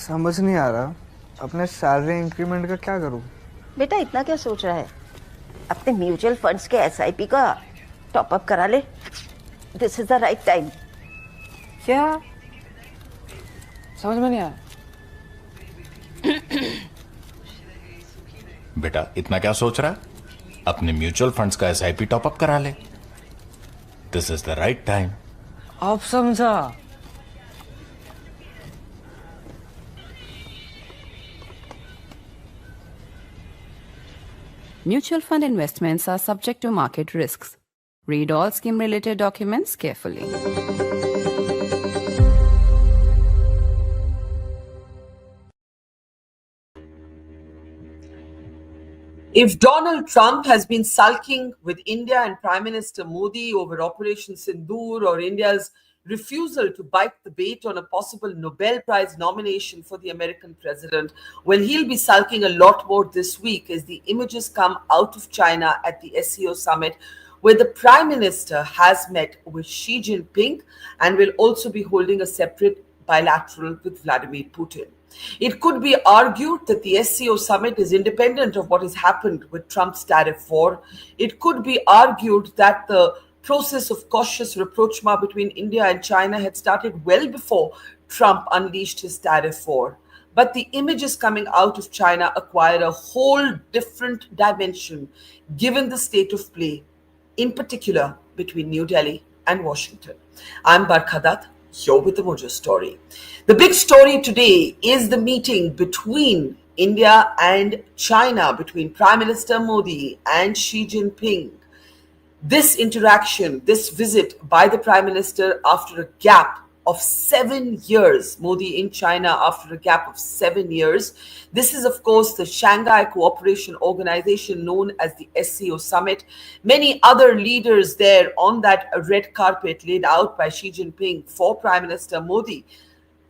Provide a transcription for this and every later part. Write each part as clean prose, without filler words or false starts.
समझ नहीं आ रहा अपने सैलरी इंक्रीमेंट का क्या करूं। बेटा इतना क्या सोच रहा है? अपने म्यूचुअल फंड्स के एसआईपी का टॉप अप करा ले। This is the right time. क्या? समझ में नहीं आया। बेटा इतना क्या सोच रहा है? अपने म्यूचुअल फंड्स का एसआईपी टॉप अप करा ले। This is the right time. आप समझा। Mutual fund investments are subject to market risks. Read all scheme-related documents carefully. If Donald Trump has been sulking with India and Prime Minister Modi over Operation Sindoor or India's refusal to bite the bait on a possible Nobel Prize nomination for the American president, well, he'll be sulking a lot more this week as the images come out of China at the SCO Summit, where the Prime Minister has met with Xi Jinping and will also be holding a separate bilateral with Vladimir Putin. It could be argued that the SCO Summit is independent of what has happened with Trump's tariff war. It could be argued that the process of cautious rapprochement between India and China had started well before Trump unleashed his tariff war. But the images coming out of China acquire a whole different dimension given the state of play, in particular between New Delhi and Washington. I'm Barkha Dutt, here with the Mojo story. The big story today is the meeting between India and China, between Prime Minister Modi and Xi Jinping. This interaction, this visit by the Prime Minister after a gap of 7 years, Modi in China after a gap of 7 years. This is, of course, the Shanghai Cooperation Organization known as the SCO Summit. Many other leaders there on that red carpet laid out by Xi Jinping for Prime Minister Modi.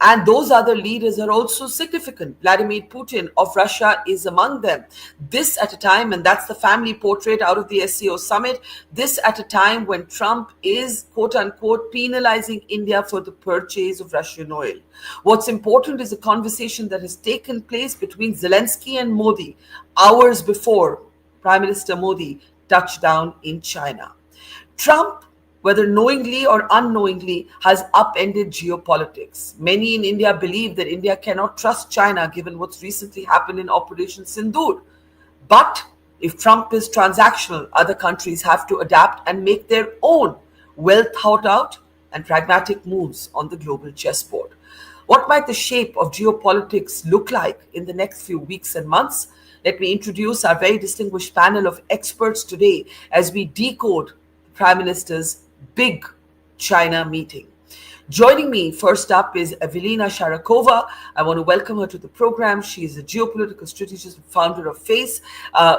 And those other leaders are also significant. Vladimir Putin of Russia is among them. This at a time, and that's the family portrait out of the SCO Summit, this at a time when Trump is, quote unquote, penalizing India for the purchase of Russian oil. What's important is a conversation that has taken place between Zelensky and Modi hours before Prime Minister Modi touched down in China. Trump, whether knowingly or unknowingly, has upended geopolitics. Many in India believe that India cannot trust China given what's recently happened in Operation Sindoor. But if Trump is transactional, other countries have to adapt and make their own well thought out and pragmatic moves on the global chessboard. What might the shape of geopolitics look like in the next few weeks and months? Let me introduce our very distinguished panel of experts today as we decode the Prime Minister's big China meeting. Joining me first up is Evelina Sharakova. I want to welcome her to the program. She is a geopolitical strategist and founder of FACE.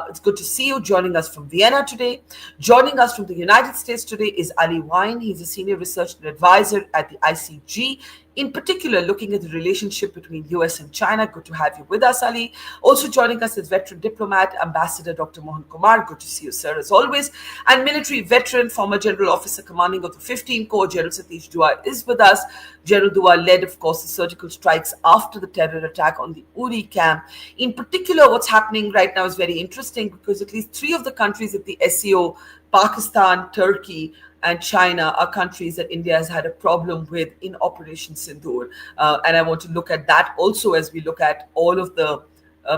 It's good to see you. Joining us from Vienna today. Joining us from the United States today is Ali Wine. He's a senior research advisor at the ICG, in particular looking at the relationship between US and China. Good to have you with us, Ali. Also joining us is veteran diplomat, Ambassador Dr. Mohan Kumar. Good to see you, sir, as always. And military veteran, former General Officer Commanding of the 15th Corps, General Satish Dua is with us. General Dua led, of course, the surgical strikes after the terror attack on the Uri camp. In particular, what's happening right now is very interesting because at least 3 of the countries at the SCO, Pakistan, Turkey, and China, are countries that India has had a problem with in Operation Sindoor. And I want to look at that also as we look at all of the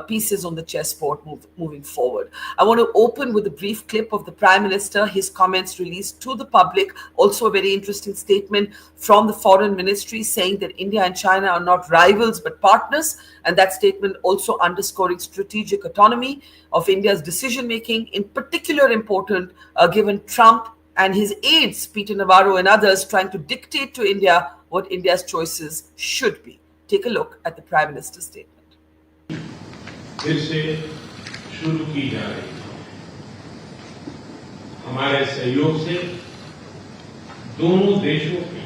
pieces on the chessboard moving forward. I want to open with a brief clip of the Prime Minister, his comments released to the public, also a very interesting statement from the Foreign Ministry saying that India and China are not rivals but partners, and that statement also underscoring strategic autonomy of India's decision-making, in particular important given Trump and his aides, Peter Navarro and others, trying to dictate to India what India's choices should be. Take a look at the Prime Minister's statement. फिर से शुरू की जा रही है। हमारे सहयोग से दोनों देशों के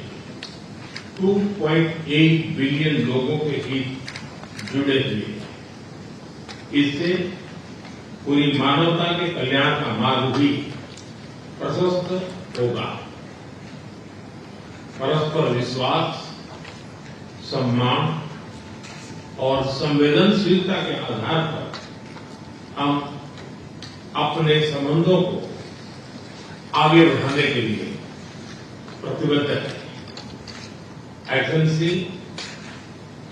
2.8 बिलियन लोगों के हित जुड़े हुए हैं। इससे पूरी मानवता के कल्याण का मार्ग भी प्रशस्त होगा। परस्पर विश्वास, सम्मान और संवेदनशीलता के आधार पर हम अपने संबंधों को आगे बढ़ाने के लिए प्रतिबद्ध है। एथेंस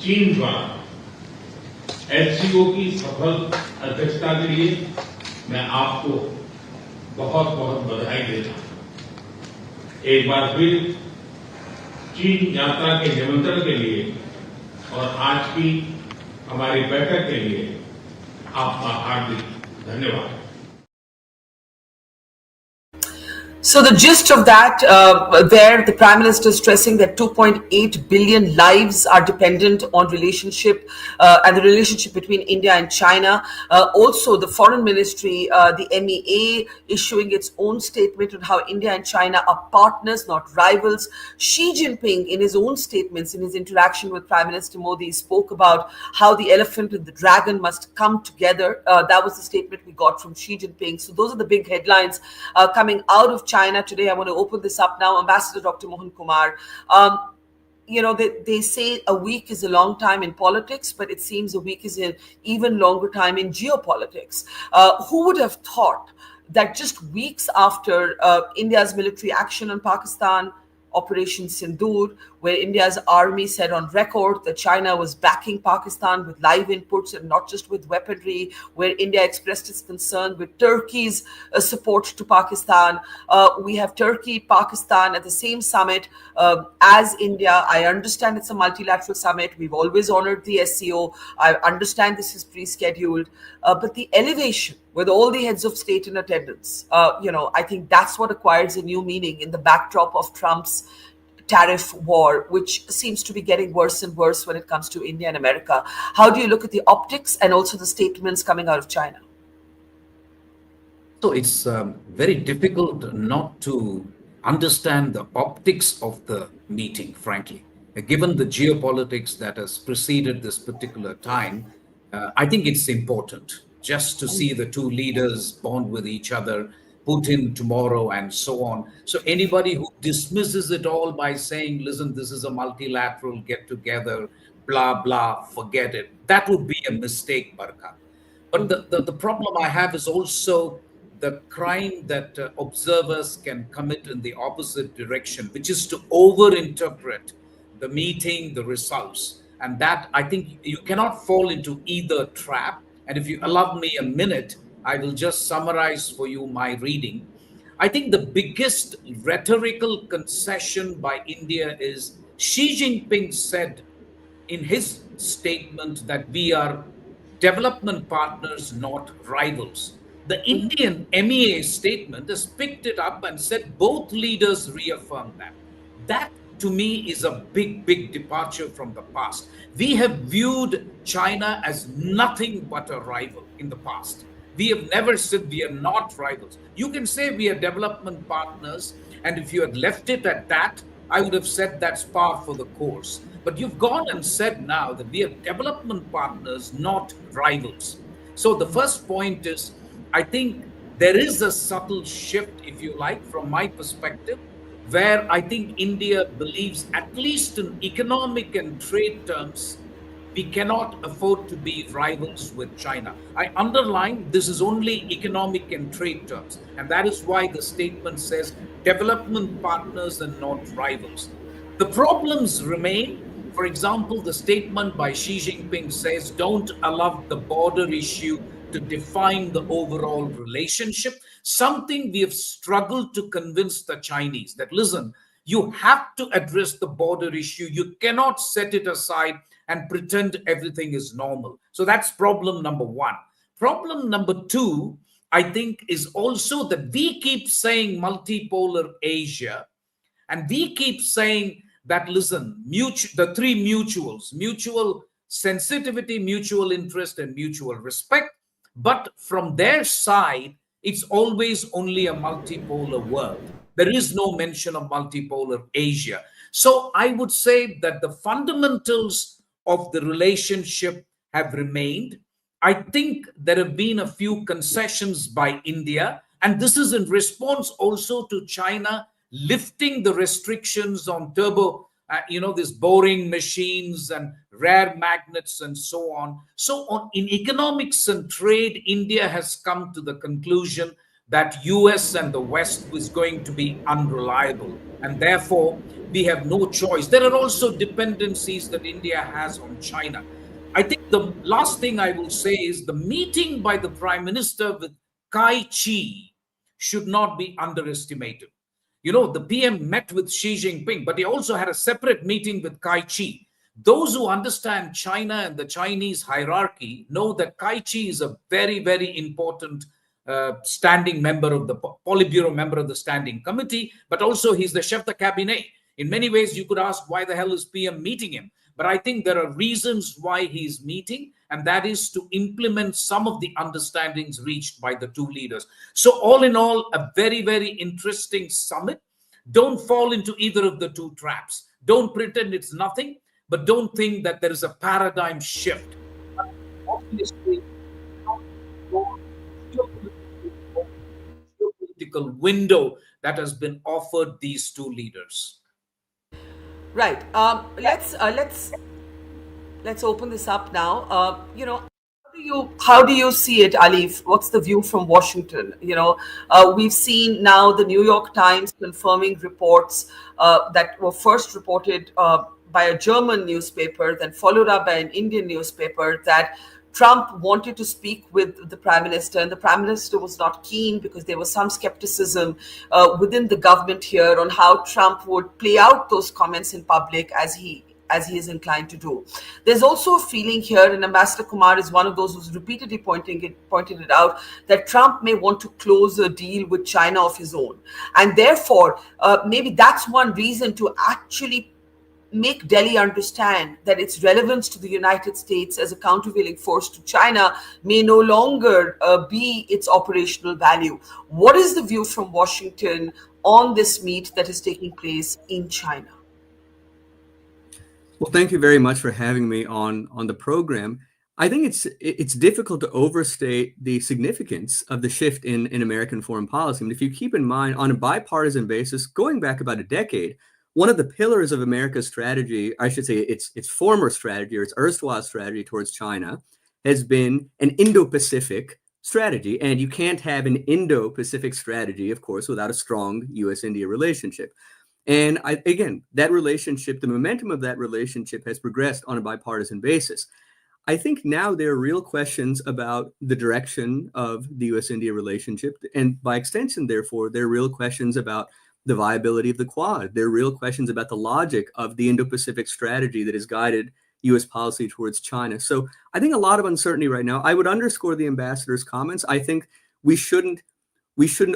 चीन द्वारा SCO की सफल अध्यक्षता के लिए मैं आपको बहुत बहुत बधाई देता हूं। एक बार फिर चीन यात्रा के निमंत्रण के लिए और आज की हमारी बैठक के लिए आपका हार्दिक धन्यवाद। So the gist of that, there the Prime Minister stressing that 2.8 billion lives are dependent on relationship and the relationship between India and China. Also, the Foreign Ministry, the MEA, issuing its own statement on how India and China are partners, not rivals. Xi Jinping, in his own statements, in his interaction with Prime Minister Modi, spoke about how the elephant and the dragon must come together. That was the statement we got from Xi Jinping. So those are the big headlines coming out of China today. I want to open this up now. Ambassador Dr. Mohan Kumar. You know, they say a week is a long time in politics, but it seems a week is an even longer time in geopolitics. Who would have thought that just weeks after India's military action on Pakistan, Operation Sindoor, where India's army said on record that China was backing Pakistan with live inputs and not just with weaponry, where India expressed its concern with Turkey's support to Pakistan. We have Turkey, Pakistan at the same summit as India. I understand it's a multilateral summit. We've always honored the SCO. I understand this is pre-scheduled, but the elevation with all the heads of state in attendance, I think that's what acquires a new meaning in the backdrop of Trump's tariff war, which seems to be getting worse and worse when it comes to India and America. How do you look at the optics and also the statements coming out of China? So it's very difficult not to understand the optics of the meeting, frankly. Given the geopolitics that has preceded this particular time, I think it's important just to see the two leaders bond with each other, Putin tomorrow and so on. So anybody who dismisses it all by saying, listen, this is a multilateral get together, blah, blah, forget it. That would be a mistake, Barkha. But the problem I have is also the crime that observers can commit in the opposite direction, which is to overinterpret the meeting, the results. And that, I think you cannot fall into either trap. And if you allow me a minute, I will just summarize for you my reading. I think the biggest rhetorical concession by India is Xi Jinping said in his statement that we are development partners, not rivals. The Indian MEA statement has picked it up and said both leaders reaffirmed that. That to me is a big, big departure from the past. We have viewed China as nothing but a rival in the past. We have never said we are not rivals. You can say we are development partners, and if you had left it at that, I would have said that's par for the course. But you've gone and said now that we are development partners, not rivals. So the first point is, I think there is a subtle shift, if you like, from my perspective, where I think India believes, at least in economic and trade terms, we cannot afford to be rivals with China. I underline this is only economic and trade terms. And that is why the statement says development partners and not rivals. The problems remain. For example, the statement by Xi Jinping says, don't allow the border issue to define the overall relationship. Something we have struggled to convince the Chinese that, listen, you have to address the border issue. You cannot set it aside and pretend everything is normal. So that's problem number one. Problem number two, I think, is also that we keep saying multipolar Asia, and we keep saying that, listen, the three mutuals, mutual sensitivity, mutual interest, and mutual respect. But from their side, it's always only a multipolar world. There is no mention of multipolar Asia. So I would say that the fundamentals of the relationship have remained. I think there have been a few concessions by India, and this is in response also to China lifting the restrictions on these boring machines and rare magnets and so on. So in economics and trade, India has come to the conclusion that US and the West is going to be unreliable. And therefore, we have no choice. There are also dependencies that India has on China. I think the last thing I will say is the meeting by the Prime Minister with Kai Chi should not be underestimated. The PM met with Xi Jinping, but he also had a separate meeting with Kai Chi. Those who understand China and the Chinese hierarchy know that Kai Chi is a very, very important standing member of the Politburo member of the Standing Committee, but also he's the chef de cabinet. In many ways, you could ask, why the hell is PM meeting him? But I think there are reasons why he's meeting, and that is to implement some of the understandings reached by the two leaders. So all in all, a very, very interesting summit. Don't fall into either of the two traps. Don't pretend it's nothing, but don't think that there is a paradigm shift. Obviously, geopolitical window that has been offered these two leaders. Right. Let's open this up now. How do you see it, Alif? What's the view from Washington? We've seen now the New York Times confirming reports that were first reported by a German newspaper, then followed up by an Indian newspaper, that Trump wanted to speak with the Prime Minister, and the Prime Minister was not keen because there was some skepticism within the government here on how Trump would play out those comments in public as he is inclined to do. There's also a feeling here, and Ambassador Kumar is one of those who's repeatedly pointed it out, that Trump may want to close a deal with China of his own. And therefore, maybe that's one reason to actually make Delhi understand that its relevance to the United States as a countervailing force to China may no longer be its operational value. What is the view from Washington on this meet that is taking place in China? Well, thank you very much for having me on the program. I think it's difficult to overstate the significance of the shift in American foreign policy. And if you keep in mind, on a bipartisan basis, going back about a decade, one of the pillars of America's strategy, I should say its former strategy or its erstwhile strategy towards China, has been an Indo-Pacific strategy. And you can't have an Indo-Pacific strategy, of course, without a strong US-India relationship. And again, that relationship, the momentum of that relationship has progressed on a bipartisan basis. I think now there are real questions about the direction of the US-India relationship. And by extension, therefore, there are real questions about the viability of the Quad. There are real questions about the logic of the Indo-Pacific strategy that has guided US policy towards China. So I think a lot of uncertainty right now. I would underscore the ambassador's comments. I think we shouldn't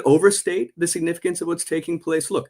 overstate the significance of what's taking place. Look,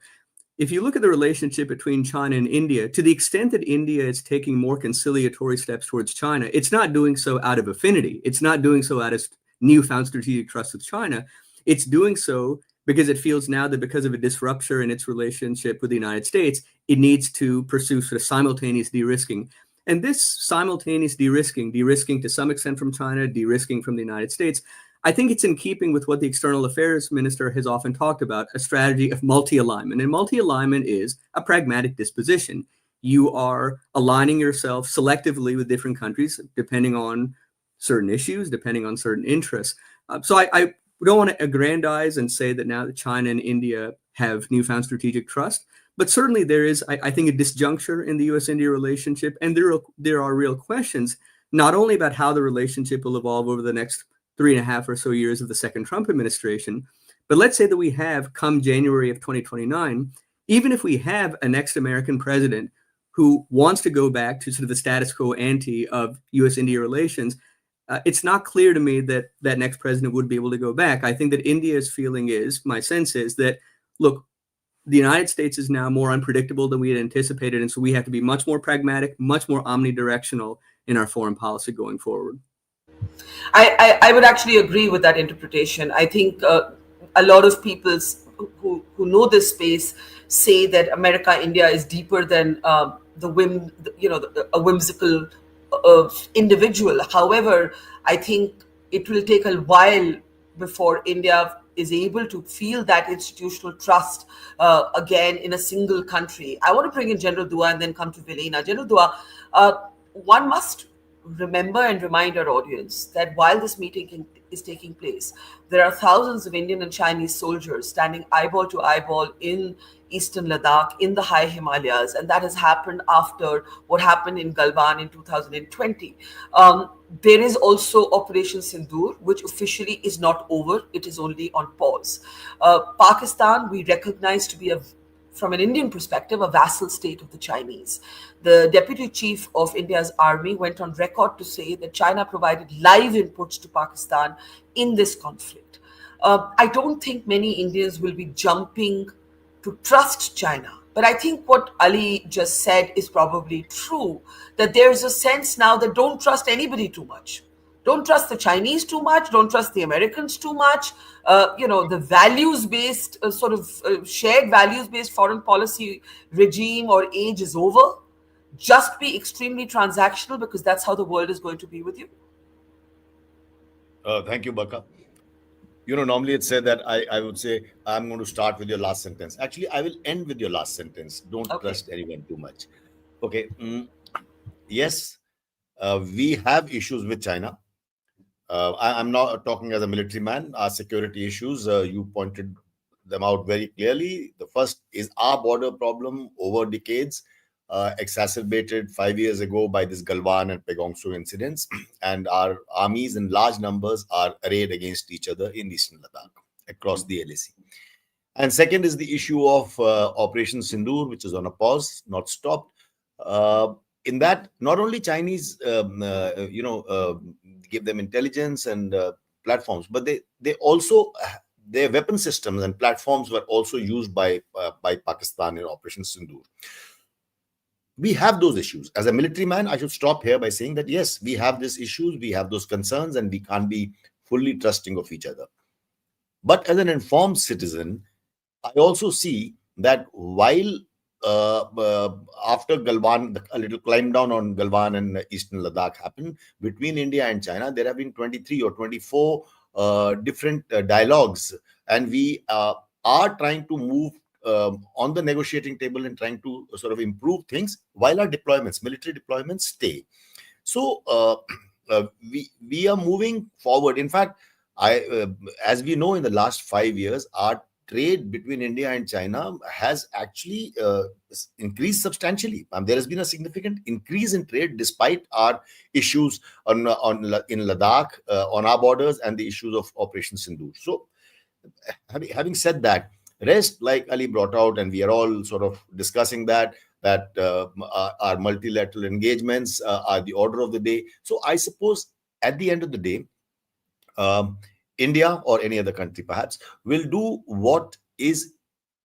if you look at the relationship between China and India, to the extent that India is taking more conciliatory steps towards China, it's not doing so out of affinity. It's not doing so out of newfound strategic trust with China. It's doing so because it feels now that because of a disruption in its relationship with the United States, it needs to pursue sort of simultaneous de-risking. And this simultaneous de-risking to some extent from China, de-risking from the United States, I think it's in keeping with what the External Affairs Minister has often talked about, a strategy of multi-alignment. And multi-alignment is a pragmatic disposition. You are aligning yourself selectively with different countries, depending on certain issues, depending on certain interests. So I don't want to aggrandize and say that now that China and India have newfound strategic trust, but certainly there is, I think, a disjuncture in the US-India relationship. And there are real questions, not only about how the relationship will evolve over the next 3.5 or so years of the second Trump administration, but let's say that we have, come January of 2029, even if we have a next American president who wants to go back to sort of the status quo ante of US-India relations, it's not clear to me that that next president would be able to go back. I think that India's feeling is, my sense is that, look, the United States is now more unpredictable than we had anticipated. And so we have to be much more pragmatic, much more omnidirectional in our foreign policy going forward. I would actually agree with that interpretation. I think a lot of people who know this space say that America-India is deeper than a whimsical individual. However, I think it will take a while before India is able to feel that institutional trust again in a single country. I want to bring in General Dua and then come to Velena. General Dua, one must remember and remind our audience that while this meeting is taking place, there are thousands of Indian and Chinese soldiers standing eyeball to eyeball in eastern Ladakh, in the high Himalayas, and that has happened after what happened in Galwan in 2020. There is also Operation Sindoor, which officially is not over, it is only on pause. Pakistan, we recognize to be from an Indian perspective, a vassal state of the Chinese. The deputy chief of India's army went on record to say that China provided live inputs to Pakistan in this conflict. I don't think many Indians will be jumping to trust China. But I think what Ali just said is probably true, that there's a sense now that don't trust anybody too much. Don't trust the Chinese too much. Don't trust the Americans too much. The values-based, shared values-based foreign policy regime or age is over. Just be extremely transactional, because that's how the world is going to be with you. Thank you, Barkha. Normally it's said that I would say, I'm going to start with your last sentence. Actually, I will end with your last sentence. Don't trust anyone too much. Okay. Yes, we have issues with China. I'm not talking as a military man. Our security issues, you pointed them out very clearly. The first is our border problem over decades, exacerbated 5 years ago by this Galwan and Pegongsu incidents. And our armies in large numbers are arrayed against each other in eastern Ladakh across the LAC. And second is the issue of Operation Sindoor, which is on a pause, not stopped. In that, not only Chinese, give them intelligence and platforms, but they also, their weapon systems and platforms were also used by Pakistan in Operation Sindoor. We have those issues. As a military man, I should stop here by saying that, yes, we have these issues, we have those concerns, and we can't be fully trusting of each other. But as an informed citizen, I also see that while after Galwan, a little climb down on Galwan and eastern Ladakh happened, between India and China, there have been 23 or 24 different dialogues. And we are trying to move on the negotiating table and trying to sort of improve things while our deployments, military deployments, stay. So we are moving forward. In fact, as we know, in the last 5 years, our trade between India and China has actually increased substantially. There has been a significant increase in trade despite our issues in Ladakh, on our borders, and the issues of Operation Sindoor. So, having said that, rest, like Ali brought out, and we are all sort of discussing that our multilateral engagements are the order of the day. So, I suppose at the end of the day, India or any other country perhaps will do what is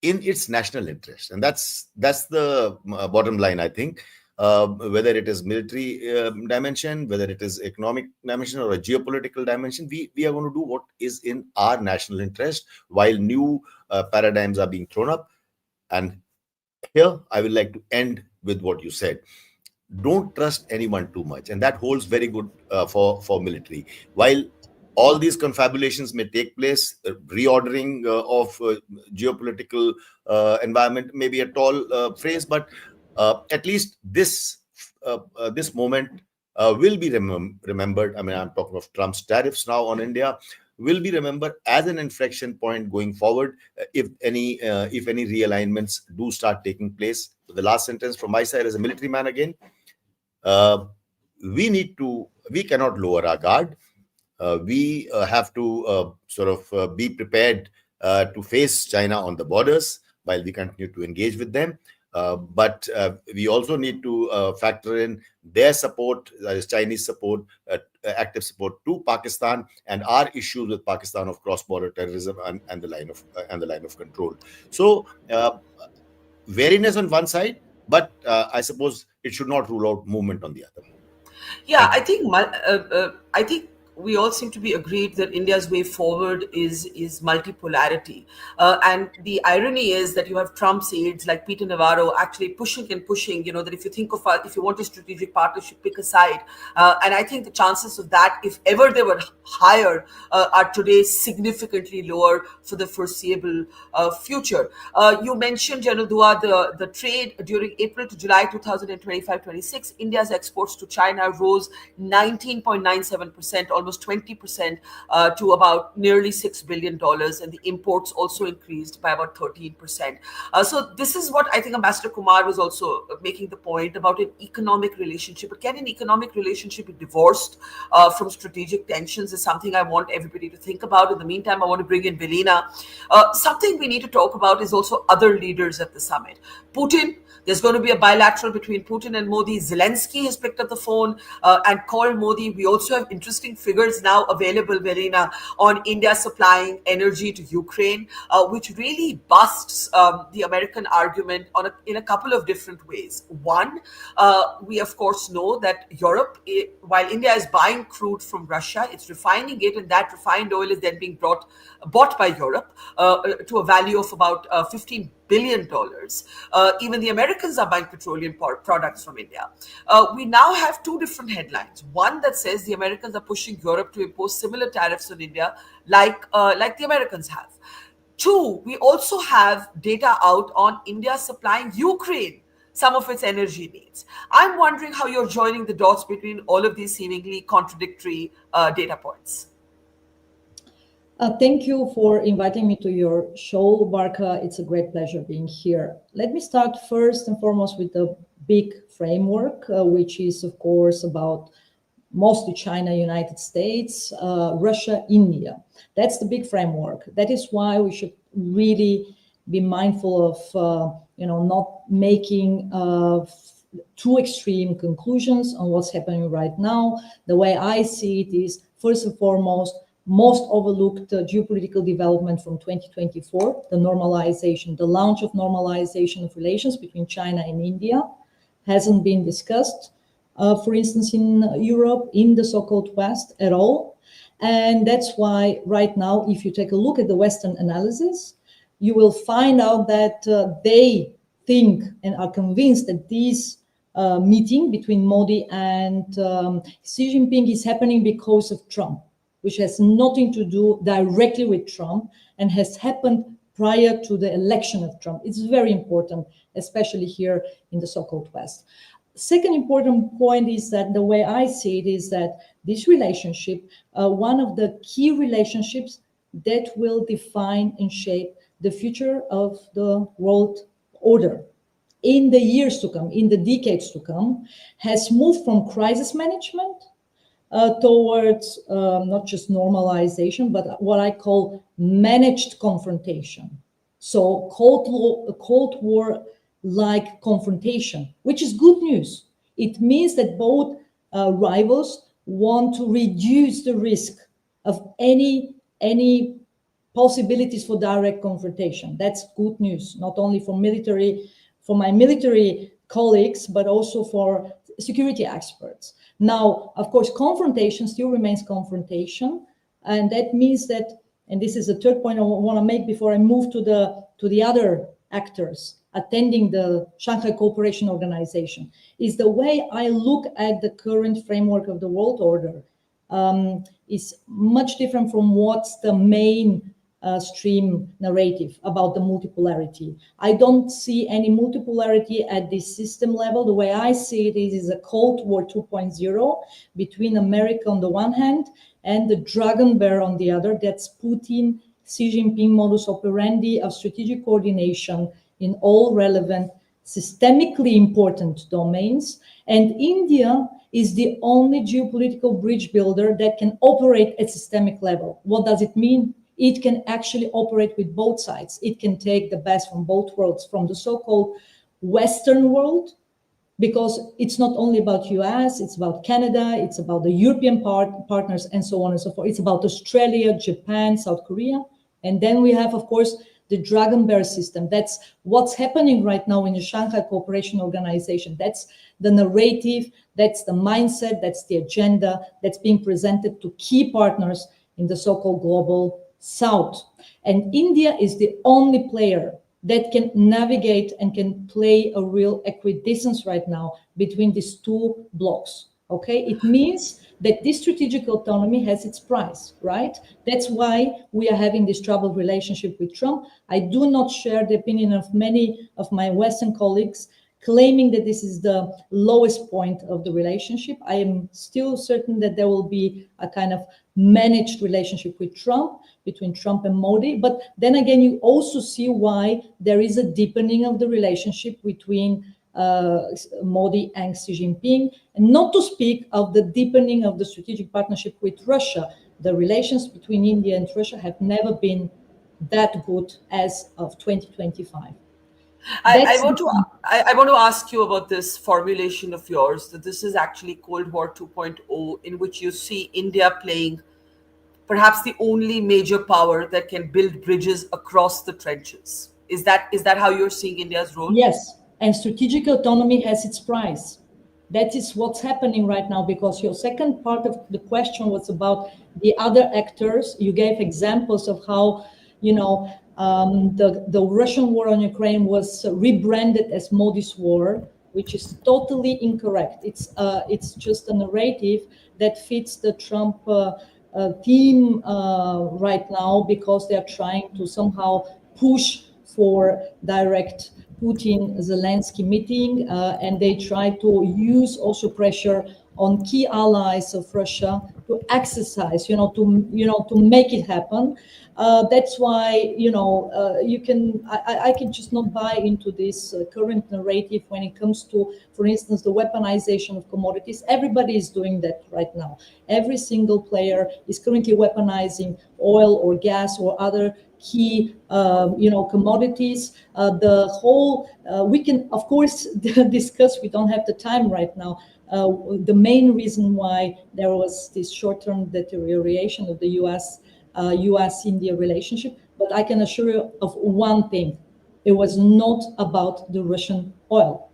in its national interest, and that's the bottom line. I think whether it is military dimension, whether it is economic dimension, or a geopolitical dimension, we are going to do what is in our national interest while new paradigms are being thrown up. And here I would like to end with what you said. Don't trust anyone too much, and that holds very good for military. While all these confabulations may take place, reordering of geopolitical environment may be a tall phrase, but at least this moment will be remembered. I mean, I'm talking of Trump's tariffs now on India, will be remembered as an inflection point going forward if any realignments do start taking place. So the last sentence from my side as a military man again, we cannot lower our guard. We have to be prepared to face China on the borders while we continue to engage with them. But we also need to factor in their support, Chinese support, active support to Pakistan, and our issues with Pakistan of cross-border terrorism and the line of control. So, wariness on one side, but I suppose it should not rule out movement on the other. Yeah, I think we all seem to be agreed that India's way forward is multipolarity. And the irony is that you have Trump's aides like Peter Navarro actually pushing and pushing, that if you think of, if you want a strategic partnership, pick a side. And I think the chances of that, if ever they were higher, are today significantly lower for the foreseeable future. You mentioned, General Dua, the trade during April to July 2025-26, India's exports to China rose 19.97%, almost 20%, to about nearly $6 billion. And the imports also increased by about 13%. So this is what I think Ambassador Kumar was also making the point about an economic relationship. But can an economic relationship be divorced from strategic tensions is something I want everybody to think about. In the meantime, I want to bring in Velina. Something we need to talk about is also other leaders at the summit. Putin, there's going to be a bilateral between Putin and Modi. Zelensky has picked up the phone and called Modi. We also have interesting figures now available, Verena, on India supplying energy to Ukraine, which really busts the American argument in a couple of different ways. One, we of course know that Europe, while India is buying crude from Russia, it's refining it, and that refined oil is then being bought by Europe to a value of about $15 billion. Even the Americans are buying petroleum products from India. We now have two different headlines. One that says the Americans are pushing Europe to impose similar tariffs on India like the Americans have. Two, we also have data out on India supplying Ukraine some of its energy needs. I'm wondering how you're joining the dots between all of these seemingly contradictory data points. Thank you for inviting me to your show, Barkha. It's a great pleasure being here. Let me start first and foremost with the big framework, which is, of course, about mostly China, United States, Russia, India. That's the big framework. That is why we should really be mindful of, not making too extreme conclusions on what's happening right now. The way I see it is, first and foremost, most overlooked geopolitical development from 2024, the launch of normalization of relations between China and India hasn't been discussed, for instance, in Europe, in the so-called West at all. And that's why right now, if you take a look at the Western analysis, you will find out that they think and are convinced that this meeting between Modi and Xi Jinping is happening because of Trump, which has nothing to do directly with Trump and has happened prior to the election of Trump. It's very important, especially here in the so-called West. Second important point is that the way I see it is that this relationship, one of the key relationships that will define and shape the future of the world order in the years to come, in the decades to come, has moved from crisis management towards not just normalization, but what I call managed confrontation. So Cold War-like confrontation, which is good news. It means that both rivals want to reduce the risk of any possibilities for direct confrontation. That's good news, not only for my military colleagues, but also for security experts. Now, of course, confrontation still remains confrontation. And that means that, and this is the third point I want to make before I move to the other actors attending the Shanghai Cooperation Organization, is the way I look at the current framework of the world order is much different from what's the main stream narrative about the multipolarity. I don't see any multipolarity at this system level. The way I see it is a Cold War 2.0 between America on the one hand and the dragon bear on the other. That's Putin, Xi Jinping modus operandi of strategic coordination in all relevant, systemically important domains. And India is the only geopolitical bridge builder that can operate at systemic level. What does it mean? It can actually operate with both sides. It can take the best from both worlds, from the so-called Western world, because it's not only about US, it's about Canada, it's about the European partners, and so on and so forth. It's about Australia, Japan, South Korea. And then we have, of course, the dragon bear system. That's what's happening right now in the Shanghai Cooperation Organization. That's the narrative, that's the mindset, that's the agenda that's being presented to key partners in the so-called global South. And India is the only player that can navigate and can play a real equidistance right now between these two blocks. Okay, it means that this strategic autonomy has its price, right? That's why we are having this troubled relationship with Trump. I do not share the opinion of many of my Western colleagues claiming that this is the lowest point of the relationship. I am still certain that there will be a kind of managed relationship with Trump, between Trump and Modi. But then again, you also see why there is a deepening of the relationship between Modi and Xi Jinping, and not to speak of the deepening of the strategic partnership with Russia. The relations between India and Russia have never been that good as of 2025. I want to ask you about this formulation of yours, that this is actually Cold War 2.0, in which you see India playing perhaps the only major power that can build bridges across the trenches. Is that how you're seeing India's role? Yes, and strategic autonomy has its price. That is what's happening right now, because your second part of the question was about the other actors. You gave examples of how, the Russian war on Ukraine was rebranded as Modi's war, which is totally incorrect. It's just a narrative that fits the Trump theme right now, because they are trying to somehow push for direct Putin-Zelensky meeting, and they try to use also pressure on key allies of Russia to exercise, to make it happen. That's why, I can just not buy into this current narrative when it comes to, for instance, the weaponization of commodities. Everybody is doing that right now. Every single player is currently weaponizing oil or gas or other key, commodities. The whole, we can, of course, discuss, we don't have the time right now, the main reason why there was this short-term deterioration of the US-India relationship. But I can assure you of one thing: it was not about the Russian oil.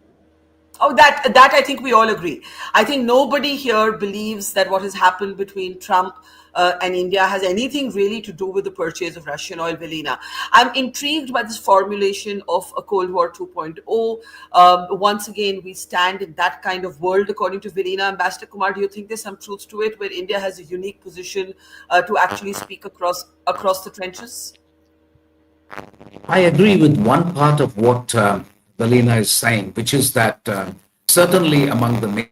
Oh, that I think we all agree. I think nobody here believes that what has happened between Trump and India has anything really to do with the purchase of Russian oil, Velina. I'm intrigued by this formulation of a Cold War 2.0. Once again, we stand in that kind of world, according to Velina. Ambassador Kumar, do you think there's some truth to it, where India has a unique position to actually speak across the trenches? I agree with one part of what Velina is saying, which is that certainly among the...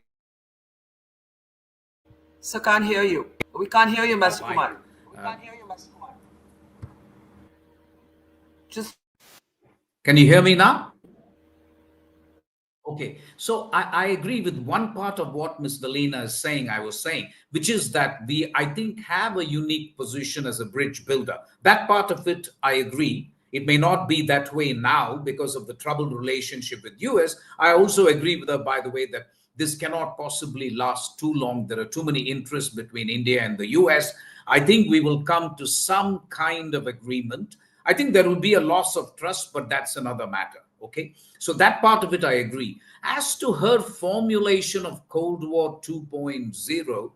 Sir, can't hear you. We can't hear you, Ambassador Kumar. Can you hear me now? Okay, so I agree with one part of what Ms. Velina is saying, I was saying, which is that we, I think, have a unique position as a bridge builder. That part of it, I agree. It may not be that way now because of the troubled relationship with US. I also agree with her, by the way, that this cannot possibly last too long. There are too many interests between India and the US. I think we will come to some kind of agreement. I think there will be a loss of trust, but that's another matter. Okay, so that part of it, I agree. As to her formulation of Cold War 2.0,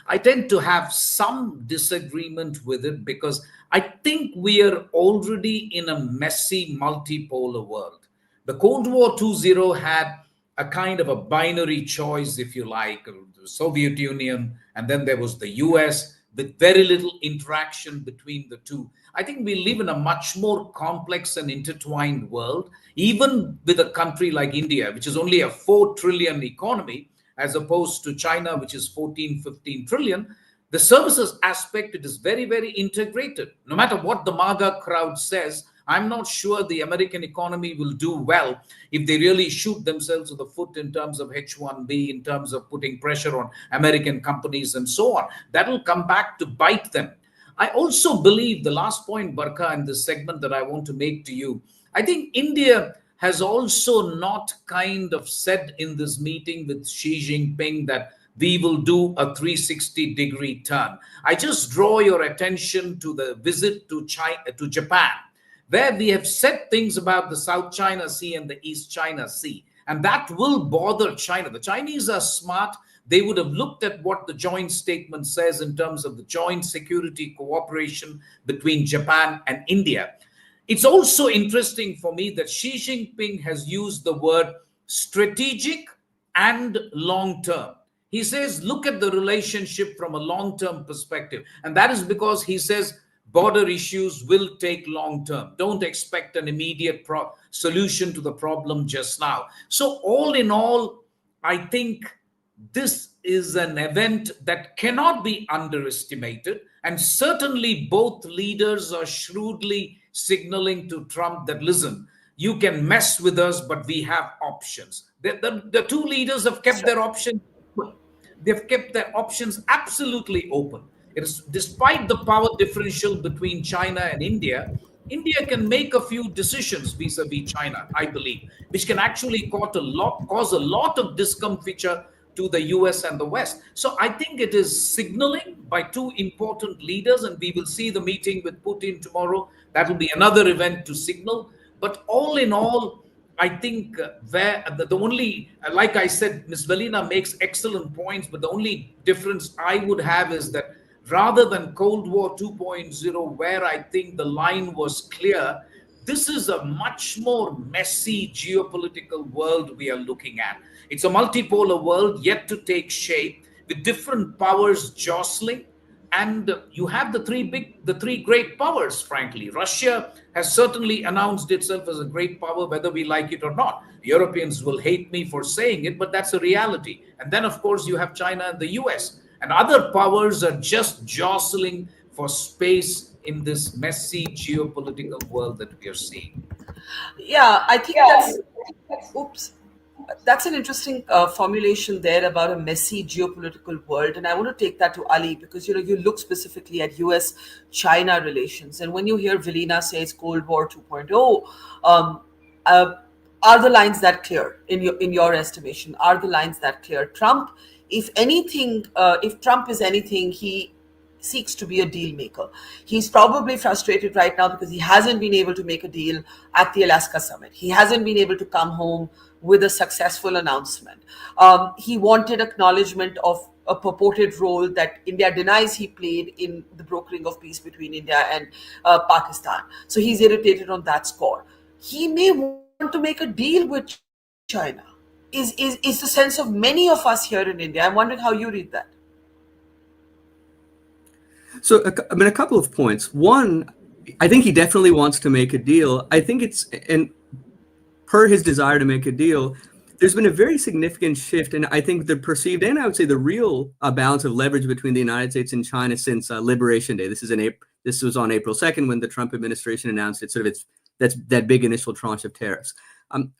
I tend to have some disagreement with it, because I think we are already in a messy multipolar world. The Cold War 2.0 had a kind of a binary choice, if you like, the Soviet Union, and then there was the US, with very little interaction between the two. I think we live in a much more complex and intertwined world, even with a country like India, which is only a 4 trillion economy, as opposed to China, which is 14, 15 trillion. The services aspect, it is very, very integrated. No matter what the MAGA crowd says, I'm not sure the American economy will do well if they really shoot themselves in the foot in terms of H-1B, in terms of putting pressure on American companies and so on. That will come back to bite them. I also believe, the last point, Barkha, in this segment that I want to make to you, I think India has also not kind of said in this meeting with Xi Jinping that we will do a 360-degree turn. I just draw your attention to the visit to Japan, where we have said things about the South China Sea and the East China Sea. And that will bother China. The Chinese are smart. They would have looked at what the joint statement says in terms of the joint security cooperation between Japan and India. It's also interesting for me that Xi Jinping has used the word strategic and long-term. He says, look at the relationship from a long-term perspective. And that is because he says border issues will take long-term. Don't expect an immediate solution to the problem just now. So all in all, I think this is an event that cannot be underestimated. And certainly both leaders are shrewdly signaling to Trump that, listen, you can mess with us, but we have options. The two leaders have kept their options. They've kept their options absolutely open. It is, despite the power differential between China and India, India can make a few decisions vis-a-vis China, I believe, which can actually cause a lot of discomfiture to the US and the West. So I think it is signaling by two important leaders, and we will see the meeting with Putin tomorrow. That will be another event to signal. But all in all, I think where the only, like I said, Ms. Belina makes excellent points, but the only difference I would have is that rather than Cold War 2.0, where I think the line was clear, this is a much more messy geopolitical world we are looking at. It's a multipolar world yet to take shape, with different powers jostling. And you have the three great powers, frankly. Russia has certainly announced itself as a great power, whether we like it or not. Europeans will hate me for saying it, but that's a reality. And then, of course, you have China and the US. And other powers are just jostling for space in this messy geopolitical world that we are seeing. Yeah, I think that's an interesting formulation there about a messy geopolitical world. And I want to take that to Ali, because, you look specifically at US-China relations. And when you hear Velina say it's Cold War 2.0, are the lines that clear in your estimation? Are the lines that clear? Trump, if anything, if Trump is anything, he seeks to be a deal maker. He's probably frustrated right now because he hasn't been able to make a deal at the Alaska Summit. He hasn't been able to come home with a successful announcement. He wanted acknowledgement of a purported role that India denies he played in the brokering of peace between India and Pakistan. So he's irritated on that score. He may want to make a deal with China, is the sense of many of us here in India. I'm wondering how you read that. So, a couple of points. One, I think he definitely wants to make a deal. I think and per his desire to make a deal, there's been a very significant shift, and I think the perceived, and I would say the real balance of leverage between the United States and China since Liberation Day. This was on April 2nd when the Trump administration announced that big initial tranche of tariffs.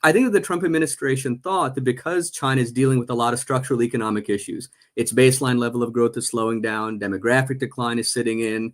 I think that the Trump administration thought that because China is dealing with a lot of structural economic issues, its baseline level of growth is slowing down, demographic decline is sitting in,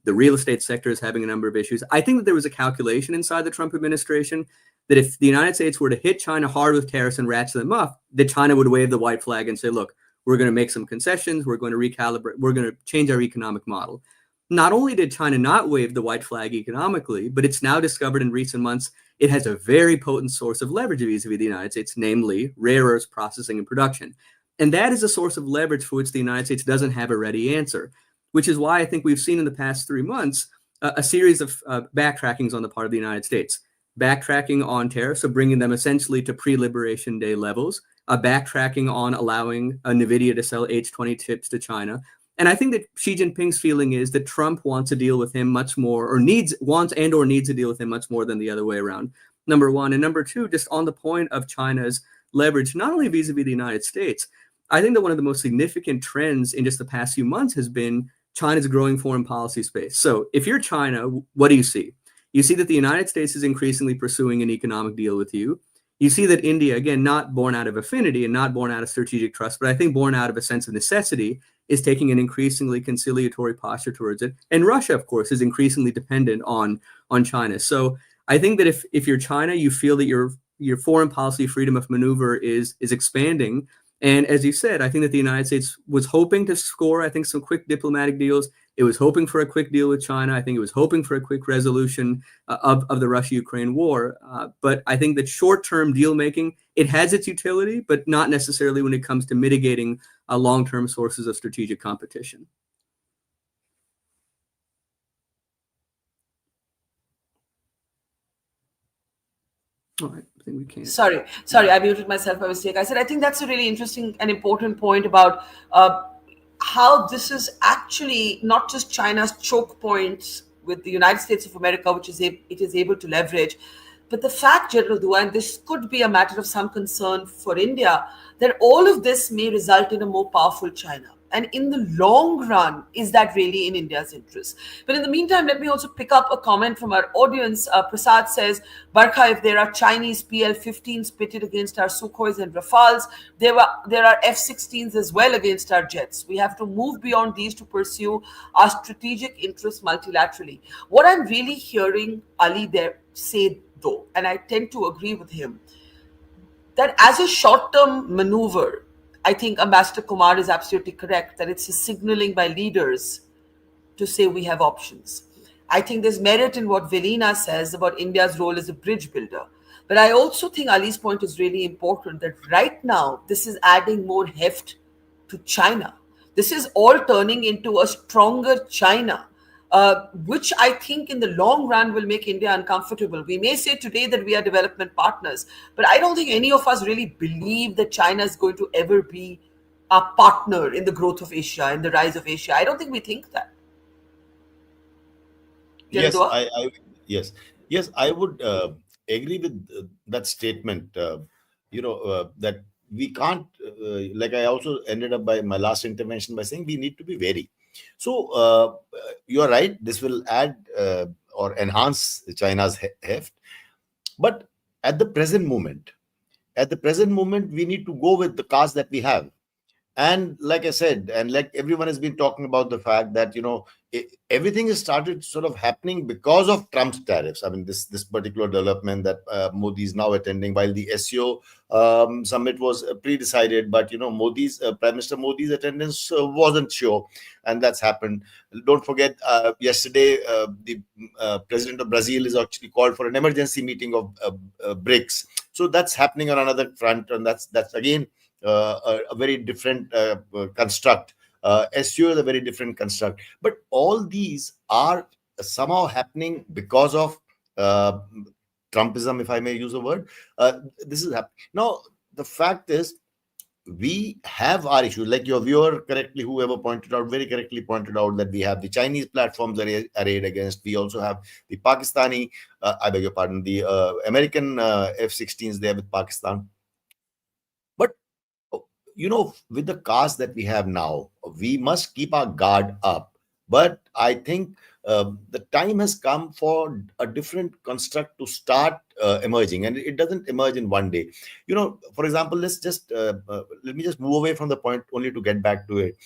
the real estate sector is having a number of issues. I think that there was a calculation inside the Trump administration that if the United States were to hit China hard with tariffs and ratchet them up, that China would wave the white flag and say, look, we're going to make some concessions, we're going to recalibrate, we're going to change our economic model. Not only did China not wave the white flag economically, but it's now discovered in recent months it has a very potent source of leverage vis-a-vis the United States, namely rare earths processing and production. And that is a source of leverage for which the United States doesn't have a ready answer, which is why I think we've seen in the past 3 months a series of backtrackings on the part of the United States. Backtracking on tariffs, so bringing them essentially to pre-Liberation Day levels, backtracking on allowing NVIDIA to sell H20 chips to China. And I think that Xi Jinping's feeling is that Trump wants to deal with him much more, or wants to deal with him much more than the other way around, number one. And number two, just on the point of China's leverage, not only vis-a-vis the United States, I think that one of the most significant trends in just the past few months has been China's growing foreign policy space. So if you're China, what do you see? You see that the United States is increasingly pursuing an economic deal with you. You see that India, again, not born out of affinity and not born out of strategic trust, but I think born out of a sense of necessity, is taking an increasingly conciliatory posture towards it. And Russia, of course, is increasingly dependent on China. So I think that if you're China, you feel that your foreign policy freedom of maneuver is expanding. And as you said, I think that the United States was hoping to score, I think, some quick diplomatic deals. It was hoping for a quick deal with China. I think it was hoping for a quick resolution of the Russia-Ukraine war. But I think that short-term deal making, it has its utility, but not necessarily when it comes to mitigating long-term sources of strategic competition. All right, I think we can't. Sorry, I muted myself by mistake. I said, I think that's a really interesting and important point about how this is actually not just China's choke points with the United States of America, which it is able to leverage, but the fact, General Dua, and this could be a matter of some concern for India, that all of this may result in a more powerful China. And in the long run, is that really in India's interest? But in the meantime, let me also pick up a comment from our audience. Prasad says, Barkha, if there are Chinese PL-15s pitted against our Sukhois and Rafales, there are F-16s as well against our jets. We have to move beyond these to pursue our strategic interests multilaterally. What I'm really hearing Ali there say, though, and I tend to agree with him, that as a short-term maneuver, I think Ambassador Kumar is absolutely correct that it's a signaling by leaders to say we have options. I think there's merit in what Velina says about India's role as a bridge builder. But I also think Ali's point is really important, that right now, this is adding more heft to China. This is all turning into a stronger China, which I think in the long run will make India uncomfortable. We may say today that we are development partners, but I don't think any of us really believe that China is going to ever be a partner in the growth of Asia, in the rise of Asia. I don't think we think that. Yes, yes, I would agree with that statement. That we can't, like I also ended up by my last intervention by saying we need to be wary. So you are right, this will add or enhance China's heft. But at the present moment, we need to go with the cards that we have. And like I said, and like everyone has been talking about the fact that, everything has started sort of happening because of Trump's tariffs. I mean, this particular development that Modi is now attending, while the SCO summit was pre-decided, but, Prime Minister Modi's attendance wasn't sure. And that's happened. Don't forget, yesterday, the president of Brazil is actually called for an emergency meeting of BRICS. So that's happening on another front. And that's again, a very different construct. SCO is a very different construct. But all these are somehow happening because of Trumpism, if I may use a word. This is happening. Now, the fact is, we have our issues. Like your viewer correctly, whoever very correctly pointed out that we have the Chinese platforms arrayed against. We also have the Pakistani, I beg your pardon, the American F-16s there with Pakistan. But with the cast that we have now, we must keep our guard up. But I think the time has come for a different construct to start emerging, and it doesn't emerge in one day. For example, let me just move away from the point only to get back to it.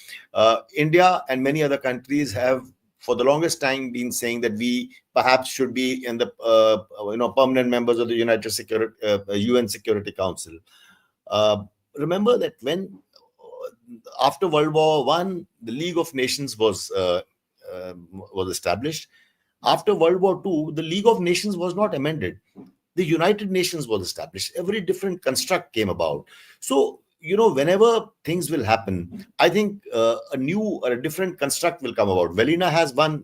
India and many other countries have, for the longest time, been saying that we perhaps should be in the permanent members of the UN Security Council. Remember that when after World War I, the League of Nations was established. After World War II, the League of Nations was not amended. The United Nations was established. A very different construct came about. So, whenever things will happen, I think a new or a different construct will come about. Velina has one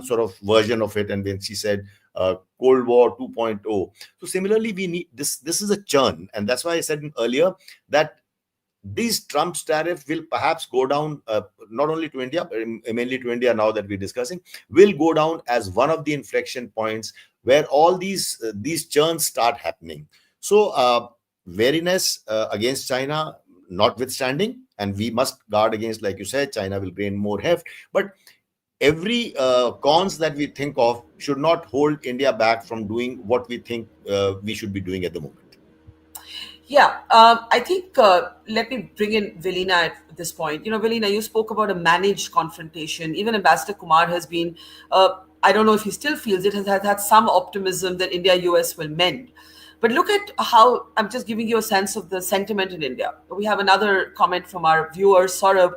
sort of version of it, and when she said Cold War 2.0. So similarly, we need this. This is a churn, and that's why I said earlier that these Trump's tariff will perhaps go down, not only to India, but mainly to India now that we're discussing, will go down as one of the inflection points where all these churns start happening. So wariness against China notwithstanding, and we must guard against, like you said, China will gain more heft. But every cons that we think of should not hold India back from doing what we think we should be doing at the moment. Yeah, I think let me bring in Velina at this point. Velina, you spoke about a managed confrontation. Even Ambassador Kumar has been, I don't know if he still feels it, has had some optimism that India-US will mend. But look at how, I'm just giving you a sense of the sentiment in India. We have another comment from our viewer, Saurabh.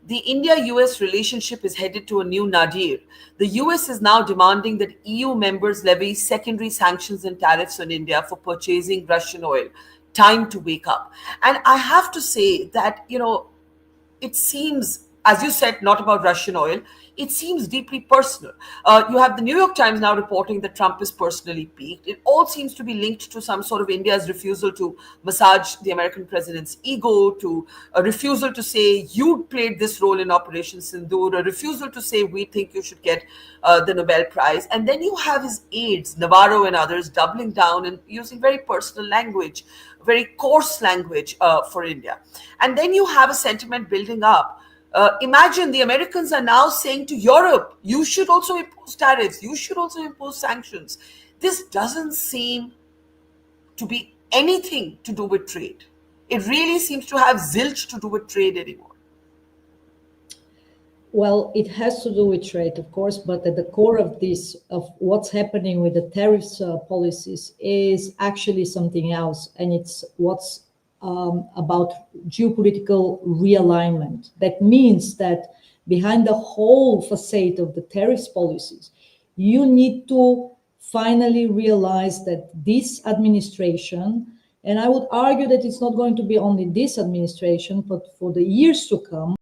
the India-US relationship is headed to a new nadir. The US is now demanding that EU members levy secondary sanctions and tariffs on India for purchasing Russian oil. Time to wake up. And I have to say that, it seems, as you said, not about Russian oil. It seems deeply personal. You have the New York Times now reporting that Trump is personally piqued. It all seems to be linked to some sort of India's refusal to massage the American president's ego, to a refusal to say you played this role in Operation Sindoor, a refusal to say we think you should get the Nobel Prize. And then you have his aides, Navarro and others, doubling down and using very personal language, very coarse language for India. And then you have a sentiment building up. Imagine the Americans are now saying to Europe, you should also impose tariffs, you should also impose sanctions. This doesn't seem to be anything to do with trade. It really seems to have zilch to do with trade anymore. Well, it has to do with trade, of course, but at the core of this, of what's happening with the tariffs policies is actually something else. And it's what's about geopolitical realignment. That means that behind the whole facade of the tariffs policies, you need to finally realize that this administration, and I would argue that it's not going to be only this administration, but for the years to come,